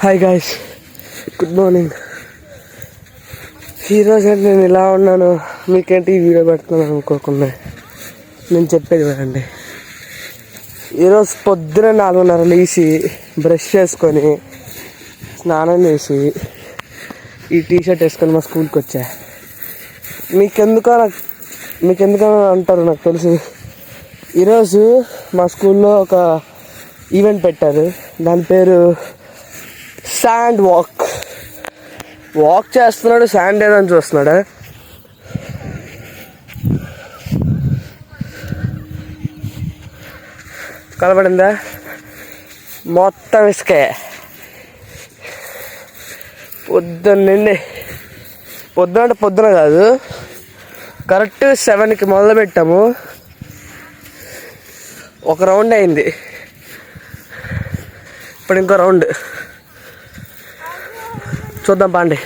Hi guys, good morning. ఈరోజు నేను ఇలా ఉన్నాను, మీకేంటి ఈ వీడియో పెడుతున్నాను అనుకోకుండా నేను చెప్పేది కదండి. ఈరోజు పొద్దున 4:30 లేచి బ్రష్ చేసుకొని స్నానం చేసి ఈ టీషర్ట్ వేసుకొని మా స్కూల్కి వచ్చా. మీకెందుకో అంటారు నాకు తెలుసు. ఈరోజు మా స్కూల్లో ఒక ఈవెంట్ పెట్టారు. దాని పేరు శాండ్ వాక్ చేస్తున్నాడు. శాండ్ ఏదని చూస్తున్నాడు. కనబడిందా? మొత్తం ఇసుకే. పొద్దున కాదు, కరెక్ట్ 7కి మొదలు పెట్టాము. ఒక రౌండ్ అయింది, ఇప్పుడు ఇంకో రౌండ్ చూద్దాం పాండి.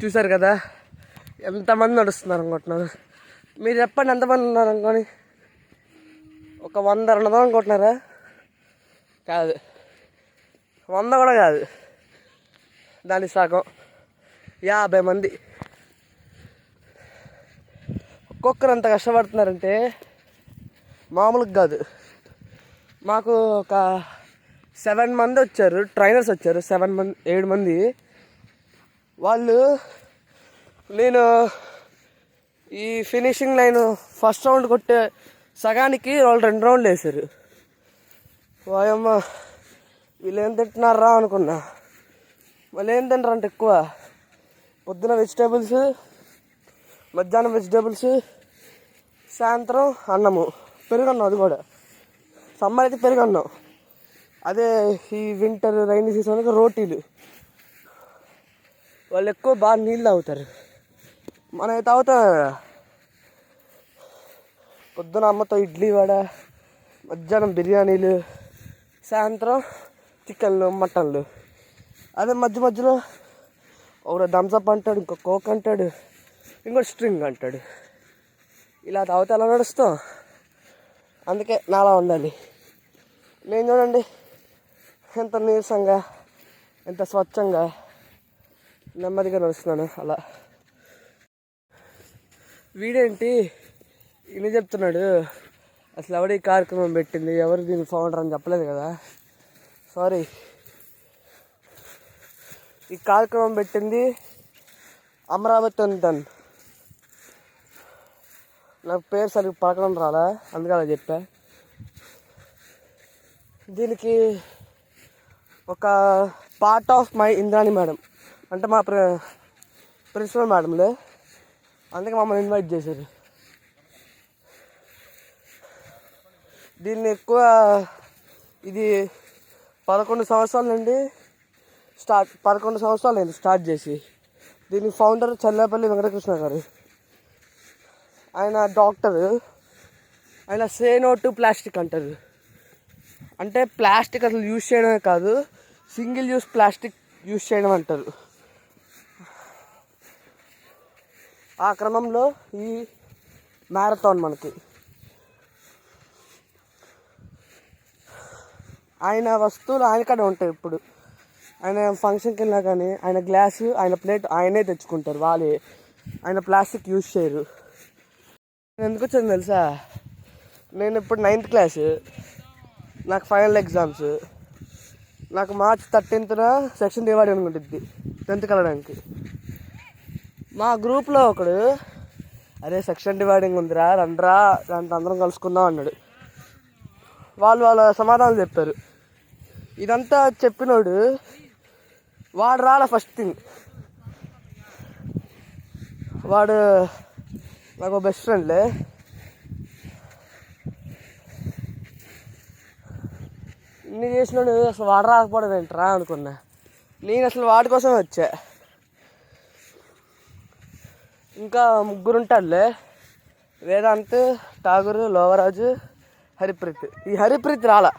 చూసారు కదా ఎంతమంది నడుస్తున్నారు అనుకుంటున్నారు? మీరు చెప్పండి, ఎంతమంది ఉన్నారు అనుకోని. ఒక 100-200 అనుకుంటున్నారా? కాదు, 100 కూడా కాదు, దాని సగం 50 మంది. ఒక్కొక్కరు అంత కష్టపడుతున్నారంటే మామూలుగా కాదు. మాకు ఒక 7 మంది వచ్చారు, ట్రైనర్స్ వచ్చారు. 7 మంది వాళ్ళు. నేను ఈ ఫినిషింగ్ లైన్ ఫస్ట్ రౌండ్ కొట్టే సగానికి వాళ్ళు 2 రౌండ్లు వేసారు. వాయమ్మ, వీళ్ళు ఏం తింటున్నారా అనుకున్నా. వాళ్ళు ఏం తింటారంటే ఎక్కువ పొద్దున వెజిటేబుల్స్, మధ్యాహ్నం వెజిటేబుల్స్, సాయంత్రం అన్నము, పెరుగన్నం. అది కూడా సమ్మర్ అయితే పెరుగన్నం. అదే ఈ వింటర్ రైనీ సీజన్కి రోటీలు. వాళ్ళు ఎక్కువ బాగా నీళ్ళు తాగుతారు. మనం తాగుతాం. పొద్దున అమ్మతో ఇడ్లీ వడ, మధ్యాహ్నం బిర్యానీలు, సాయంత్రం చికెన్లు, మటన్లు. అదే మధ్యలో ఒక థమ్స్అప్ అంటాడు, ఇంకో కోక్ అంటాడు, ఇంకోటి స్ట్రింగ్ అంటాడు. ఇలా తాగితే అలా నడుస్తాం. అందుకే నాలా ఉండాలి. నేను చూడండి ఎంత నీరసంగా, ఎంత స్వచ్ఛంగా, నెమ్మదిగా నడుస్తున్నాను. అలా వీడేంటి ఇన్ని చెప్తున్నాడు? అసలు ఎవరు ఈ కార్యక్రమం పెట్టింది, ఎవరు దీని ఫౌండర్ అని చెప్పలేదు కదా. సారీ, ఈ కార్యక్రమం పెట్టింది అమరావతి అంతన్. నాకు పేరు సరిగ్గా పలకడం రాలా, అందుకే అలా చెప్పా. దీనికి ఒక part of my Indrani madam, అంటే మా ప్రిన్సిపల్ మేడంలే, అందుకే మమ్మల్ని ఇన్వైట్ చేశారు. దీన్ని ఎక్కువ ఇది 11 సంవత్సరాల నుండి 11 సంవత్సరాలు అయింది స్టార్ట్ చేసి. దీని ఫౌండర్ చల్లేపల్లి వెంకటకృష్ణ గారు. ఆయన డాక్టరు. ఆయన సే నో టు ప్లాస్టిక్ అంటారు. అంటే ప్లాస్టిక్ అసలు యూజ్ చేయడమే కాదు, సింగిల్ యూజ్ ప్లాస్టిక్ యూజ్ చేయడం అంటారు. ఆ క్రమంలో ఈ మ్యారథాన్ మనకి. ఆయన వస్తువులు ఆయనకాడే ఉంటాయి. ఇప్పుడు ఆయన ఫంక్షన్కి వెళ్ళినా కానీ ఆయన గ్లాసు, ఆయన ప్లేట్ ఆయనే తెచ్చుకుంటారు. ఆయన ప్లాస్టిక్ యూజ్ చేయరు. నేను ఎందుకు వచ్చాను తెలుసా? నేను ఇప్పుడు 9th క్లాసు, నాకు ఫైనల్ ఎగ్జామ్స్. నాకు March 13th సెక్షన్ డివైడింగ్ ఉంటుంది 10th వెళ్ళడానికి. మా గ్రూప్లో ఒకడు, అరే సెక్షన్ డివైడింగ్ ఉందిరా, రండ్రా, దాంట్లో అందరం కలుసుకుందాం అన్నాడు. వాళ్ళ సమాధానం చెప్పారు. ఇదంతా చెప్పినోడు వాడు రాలే. ఫస్ట్ థింగ్ వాడు నాకు బెస్ట్ ఫ్రెండ్లే. ఇన్ని చేసినాడు అసలు వాడు రాకపోవడం ఏంట్రా అనుకున్నా. నేను అసలు వాడి కోసమే వచ్చా. ఇంకా 3 ఉంటాడులే, వేదాంత్, ఠాగూర్, లోవరాజు, హరిప్రీత్. ఈ హరిప్రీత్ రాలా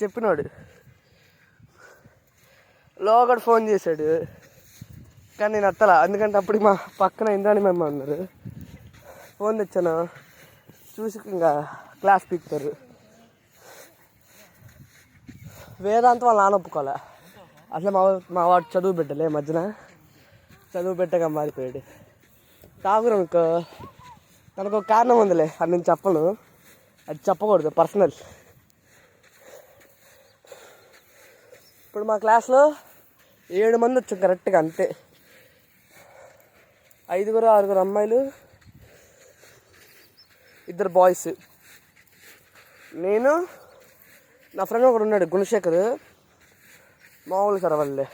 చెప్పినాడు. లోగడు ఫోన్ చేశాడు కానీ నేను ఎత్తలా, ఎందుకంటే అప్పుడు మా పక్కన ఇంద్రాణి మేమ ఉన్నారు. ఫోన్ తెచ్చాను, చూసి ఇంకా క్లాస్ పీకుతారు. వేదాంత వాళ్ళ నాన్న ఒప్పుకోలే. అసలు మా వాడు చదువు బిడ్డలే, మధ్యన చదువు బిడ్డగా మారిపోయాడు. ఠాగూర్ అనుకో తనకు ఒక కారణం ఉందిలే, అది నేను చెప్పను, అది చెప్పకూడదు, పర్సనల్. ఇప్పుడు మా క్లాస్లో 7 మంది వచ్చాం కరెక్ట్గా, అంతే. 5-6 అమ్మాయిలు, 2 బాయ్స్. నేను, నా ఫ్రెండ్ ఒకడు ఉన్నాడు గుణశేఖర్, మామూలు చదవాళ్ళే.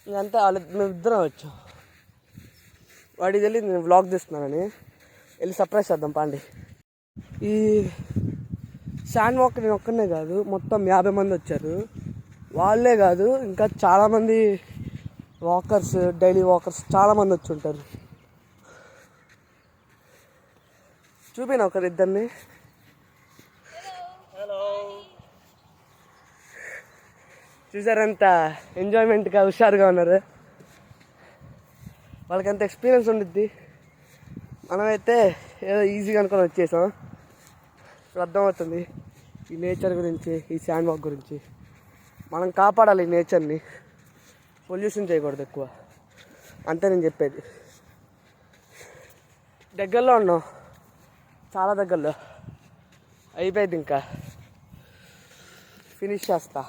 ఇంకంతా మేము ఇద్దరం వచ్చాం. వాడికి వెళ్ళి నేను వ్లాగ్ తీస్తున్నానని వెళ్ళి సర్ప్రైజ్ చేద్దాం పాండి. ఈ శాండ్ వాక్ నేను ఒక్కనే కాదు, మొత్తం 50 మంది వచ్చారు. వాళ్ళే కాదు ఇంకా చాలామంది వాకర్స్, డైలీ వాకర్స్ చాలామంది వచ్చి ఉంటారు. చూపిన ఒకరిద్దరిని. చూసారంత ఎంజాయ్మెంట్గా హుషారుగా ఉన్నారు. వాళ్ళకి ఎంత ఎక్స్పీరియన్స్ ఉండిద్ది. మనమైతే ఏదో ఈజీగా అనుకొని వచ్చేసాం. ఇప్పుడు అర్థమవుతుంది ఈ నేచర్ గురించి, ఈ శాండ్ వాక్ గురించి. మనం కాపాడాలి ఈ నేచర్ని, పొల్యూషన్ చేయకూడదు ఎక్కువ, అంతే నేను చెప్పేది. దగ్గరలో ఉన్నాం, చాలా దగ్గరలో. అయిపోయింది, ఇంకా ఫినిష్ చేస్తా.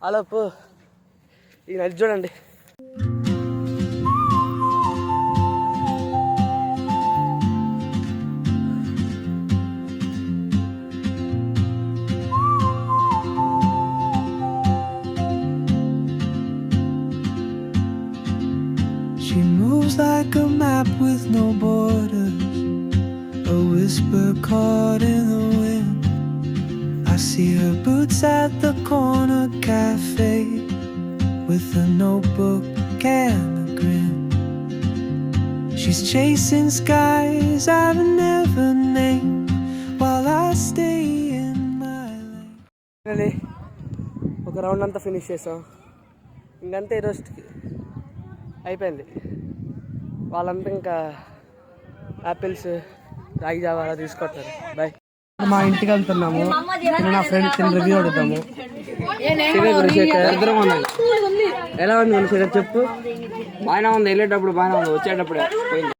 అలోపు ఈ నది చూడండి. She moves like a map with no borders, a whisper caught in the wind. I see her boots at the corner cafe with a notebook and a grin. She's chasing skies I've never named while I stay in my lane. ఒక round అంతా finish చేసాం. ఇంకంతే ఈరోజుకి అయిపోయింది. వాళ్ళంతా ఇంకా apples, రాగి Java అలా తీసుకుంటారు. బాయ్. మా ఇంటికి వెళ్తున్నాము. నా ఫ్రెండ్స్ రివ్యూ అడుగుతాము. ఎలా ఉంది గుణశేఖర్ చెప్పు. బాగానే ఉంది, వెళ్ళేటప్పుడు బాగానే ఉంది, వచ్చేటప్పుడు పోయింది.